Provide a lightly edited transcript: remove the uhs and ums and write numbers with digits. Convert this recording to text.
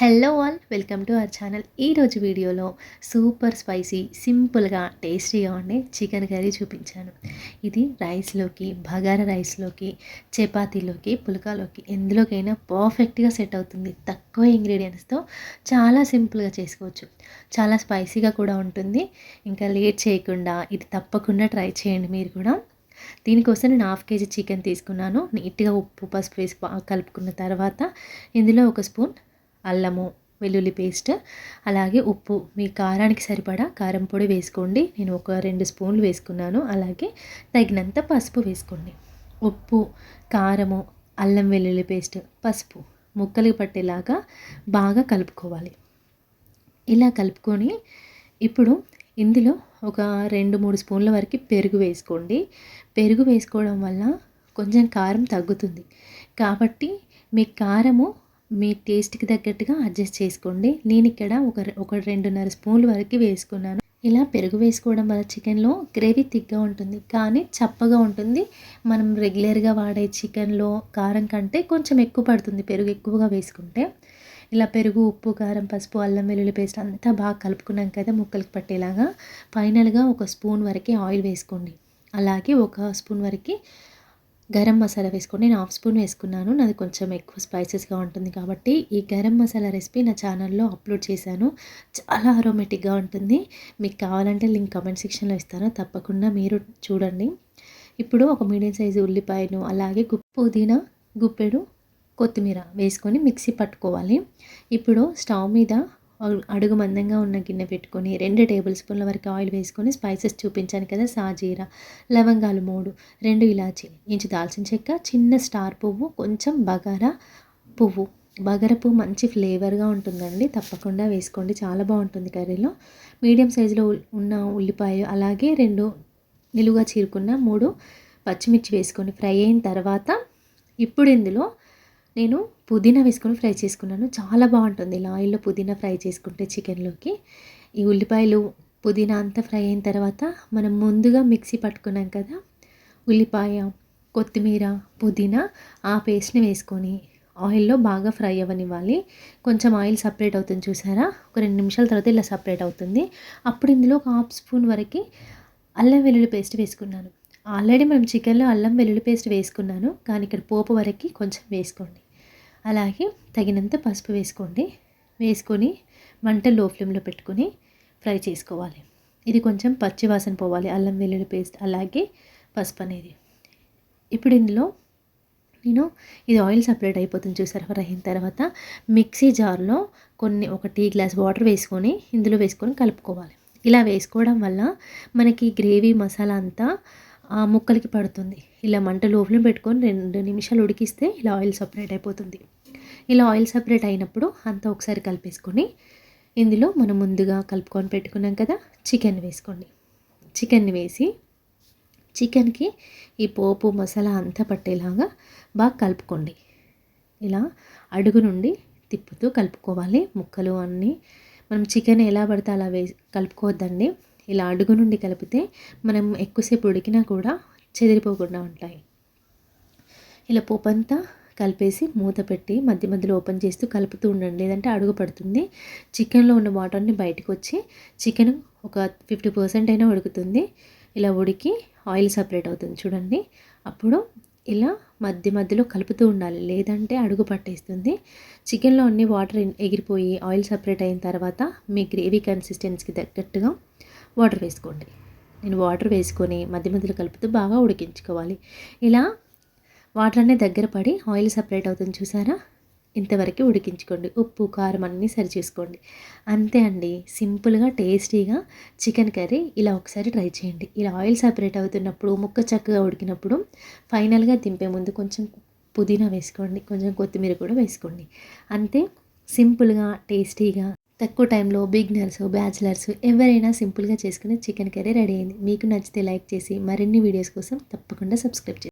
Hello all, welcome to our channel. ఈరోజు వీడియోలో super spicy, సింపుల్గా, టేస్టీగా ఉండే చికెన్ కర్రీ చూపించాను. ఇది రైస్లోకి, బగారా రైస్లోకి, చపాతీలోకి, పుల్కాలోకి ఎందులోకైనా పర్ఫెక్ట్గా సెట్ అవుతుంది. తక్కువ ఇంగ్రీడియంట్స్తో చాలా సింపుల్గా చేసుకోవచ్చు. చాలా స్పైసీగా కూడా ఉంటుంది. ఇంకా లేట్ చేయకుండా ఇది తప్పకుండా ట్రై చేయండి మీరు కూడా. దీనికోసం నేను 1/2 kg చికెన్ తీసుకున్నాను. నీట్గా ఉప్పు, పసుపు వేసి కలుపుకున్న తర్వాత ఇందులో 1 స్పూన్ అల్లము వెల్లుల్లి పేస్ట్, అలాగే ఉప్పు, మీ కారానికి సరిపడా కారం పొడి వేసుకోండి. నేను ఒక 2 స్పూన్లు వేసుకున్నాను. అలాగే తగినంత పసుపు వేసుకోండి. ఉప్పు, కారము, అల్లం వెల్లుల్లి పేస్ట్, పసుపు ముక్కలు పట్టేలాగా బాగా కలుపుకోవాలి. ఇలా కలుపుకొని ఇప్పుడు ఇందులో ఒక 2-3 స్పూన్ల వరకు పెరుగు వేసుకోండి. పెరుగు వేసుకోవడం వల్ల కొంచెం కారం తగ్గుతుంది. కాబట్టి మీ కారము మీ టేస్ట్కి తగ్గట్టుగా అడ్జస్ట్ చేసుకోండి. నేను ఇక్కడ ఒక 2.5 స్పూన్ల వరకు వేసుకున్నాను. ఇలా పెరుగు వేసుకోవడం వల్ల చికెన్లో గ్రేవీ థిక్గా ఉంటుంది, కానీ చప్పగా ఉంటుంది. మనం రెగ్యులర్గా వాడే చికెన్లో కారం కంటే కొంచెం ఎక్కువ పడుతుంది పెరుగు ఎక్కువగా వేసుకుంటే. ఇలా పెరుగు, ఉప్పు, కారం, పసుపు, అల్లం వెల్లుల్లి పేస్ట్ అంతా బాగా కలుపుకున్నాం కదా ముక్కలకు పట్టేలాగా. ఫైనల్గా 1 స్పూన్ వరకు ఆయిల్ వేసుకోండి. అలాగే 1 స్పూన్ వరకు గరం మసాలా వేసుకోండి. నేను 1/2 స్పూన్ వేసుకున్నాను. నాది కొంచెం ఎక్కువ స్పైసెస్గా ఉంటుంది కాబట్టి. ఈ గరం మసాలా రెసిపీ నా ఛానల్లో అప్లోడ్ చేశాను. చాలా అరోమేటిక్గా ఉంటుంది. మీకు కావాలంటే లింక్ కామెంట్ సెక్షన్లో ఇస్తాను, తప్పకుండా మీరు చూడండి. ఇప్పుడు ఒక మీడియం సైజు ఉల్లిపాయను, అలాగే పుదీనా గుప్పెడు కొత్తిమీర వేసుకొని మిక్సీ పట్టుకోవాలి. ఇప్పుడు స్టవ్ మీద అడుగు మందంగా ఉన్న గిన్నె పెట్టుకొని 2 టేబుల్ స్పూన్ల వరకు ఆయిల్ వేసుకొని స్పైసెస్ చూపించాను కదా, సాజీరా, లవంగాలు 3, 2 ఇలాచీ, ఇంచు దాల్చిన చెక్క, చిన్న స్టార్ పువ్వు, కొంచెం బగారా పువ్వు. బగారా పువ్వు మంచి ఫ్లేవర్గా ఉంటుందండి, తప్పకుండా వేసుకోండి, చాలా బాగుంటుంది కర్రీలో. మీడియం సైజులో ఉన్న ఉల్లిపాయ, అలాగే 2 నిలువుగా చీరుకున్న 3 పచ్చిమిర్చి వేసుకొని ఫ్రై అయిన తర్వాత ఇప్పుడు ఇందులో నేను పుదీనా వేసుకొని ఫ్రై చేసుకున్నాను. చాలా బాగుంటుంది ఇలా ఆయిల్లో పుదీనా ఫ్రై చేసుకుంటే చికెన్లోకి. ఈ ఉల్లిపాయలు, పుదీనా అంతా ఫ్రై అయిన తర్వాత మనం ముందుగా మిక్సీ పట్టుకున్నాం కదా ఉల్లిపాయ, కొత్తిమీర, పుదీనా, ఆ పేస్ట్ని వేసుకొని ఆయిల్లో బాగా ఫ్రై అవ్వనివ్వాలి. కొంచెం ఆయిల్ సపరేట్ అవుతుంది చూసారా, ఒక 2 నిమిషాల తర్వాత ఇలా సపరేట్ అవుతుంది. అప్పుడు ఇందులో ఒక 1/2 స్పూన్ వరకు అల్లం వెల్లుల్లి పేస్ట్ వేసుకున్నాను. ఆల్రెడీ మనం చికెన్లో అల్లం వెల్లుల్లి పేస్ట్ వేసుకున్నాను, కానీ ఇక్కడ పోపు వరకు కొంచెం వేసుకోండి. అలాగే తగినంత పసుపు వేసుకోండి. వేసుకొని మంట లో ఫ్లేమ్లో పెట్టుకొని ఫ్రై చేసుకోవాలి. ఇది కొంచెం పచ్చి వాసన పోవాలి, అల్లం వెల్లుల్లి పేస్ట్ అలాగే పసుపు అనేది. ఇప్పుడు ఇందులో నేను ఇది ఆయిల్ సపరేట్ అయిపోతుంది చూసారా ఫ్రై అయిన తర్వాత, మిక్సీ జార్లో ఒక టీ గ్లాస్ వాటర్ వేసుకొని ఇందులో వేసుకొని కలుపుకోవాలి. ఇలా వేసుకోవడం వల్ల మనకి గ్రేవీ మసాలా అంతా ఆ ముక్కలకి పడుతుంది. ఇలా మంట లో ఫ్లేమ్ పెట్టుకొని 2 నిమిషాలు ఉడికిస్తే ఇలా ఆయిల్ సపరేట్ అయిపోతుంది. ఇలా ఆయిల్ సపరేట్ అయినప్పుడు అంతా ఒకసారి కలిపేసుకొని ఇందులో మనం ముందుగా కలుపుకొని పెట్టుకున్నాం కదా చికెన్ వేసుకోండి. చికెన్ని వేసి చికెన్కి ఈ పోపు మసాలా అంతా పట్టేలాగా బాగా కలుపుకోండి. ఇలా అడుగు నుండి తిప్పుతూ కలుపుకోవాలి. ముక్కలు అన్నీ మనం చికెన్ ఎలా పడితే అలా కలుపుకోవద్దండి. ఇలా అడుగు నుండి కలిపితే మనం ఎక్కువసేపు ఉడికినా కూడా చెదిరిపోకుండా ఉంటాయి. ఇలా పోపు అంతా కలిపేసి మూత పెట్టి మధ్య మధ్యలో ఓపెన్ చేస్తూ కలుపుతూ ఉండండి, లేదంటే అడుగు పడుతుంది. చికెన్లో ఉన్న వాటర్ని బయటకు వచ్చి చికెన్ ఒక 50% అయినా ఉడుకుతుంది. ఇలా ఉడికి ఆయిల్ సపరేట్ అవుతుంది చూడండి. అప్పుడు ఇలా మధ్య మధ్యలో కలుపుతూ ఉండాలి, లేదంటే అడుగు పట్టేస్తుంది. చికెన్లో అన్ని వాటర్ ఎగిరిపోయి ఆయిల్ సపరేట్ అయిన తర్వాత మీ గ్రేవీ కన్సిస్టెన్సీకి తగ్గట్టుగా వాటర్ వేసుకోండి. నేను వాటర్ వేసుకొని మధ్య మధ్యలో కలుపుతూ బాగా ఉడికించుకోవాలి. ఇలా వాటర్ అన్నీ దగ్గర పడి ఆయిల్ సపరేట్ అవుతుంది చూసారా, ఇంతవరకు ఉడికించుకోండి. ఉప్పు, కారం అన్నీ సరి చేసుకోండి. అంతే అండి, సింపుల్గా టేస్టీగా చికెన్ కర్రీ. ఇలా ఒకసారి ట్రై చేయండి. ఇలా ఆయిల్ సపరేట్ అవుతున్నప్పుడు, ముక్క చక్కగా ఉడికినప్పుడు ఫైనల్గా దింపే ముందు కొంచెం పుదీనా వేసుకోండి, కొంచెం కొత్తిమీర కూడా వేసుకోండి. అంతే, సింపుల్గా టేస్టీగా తక్కువ టైంలో బిగినర్స్, బ్యాచిలర్స్ ఎవరైనా సింపుల్గా చేసుకునే చికెన్ కర్రీ రెడీ అయింది. మీకు నచ్చితే లైక్ చేసి మరిన్ని వీడియోస్ కోసం తప్పకుండా సబ్స్క్రైబ్ చేయండి.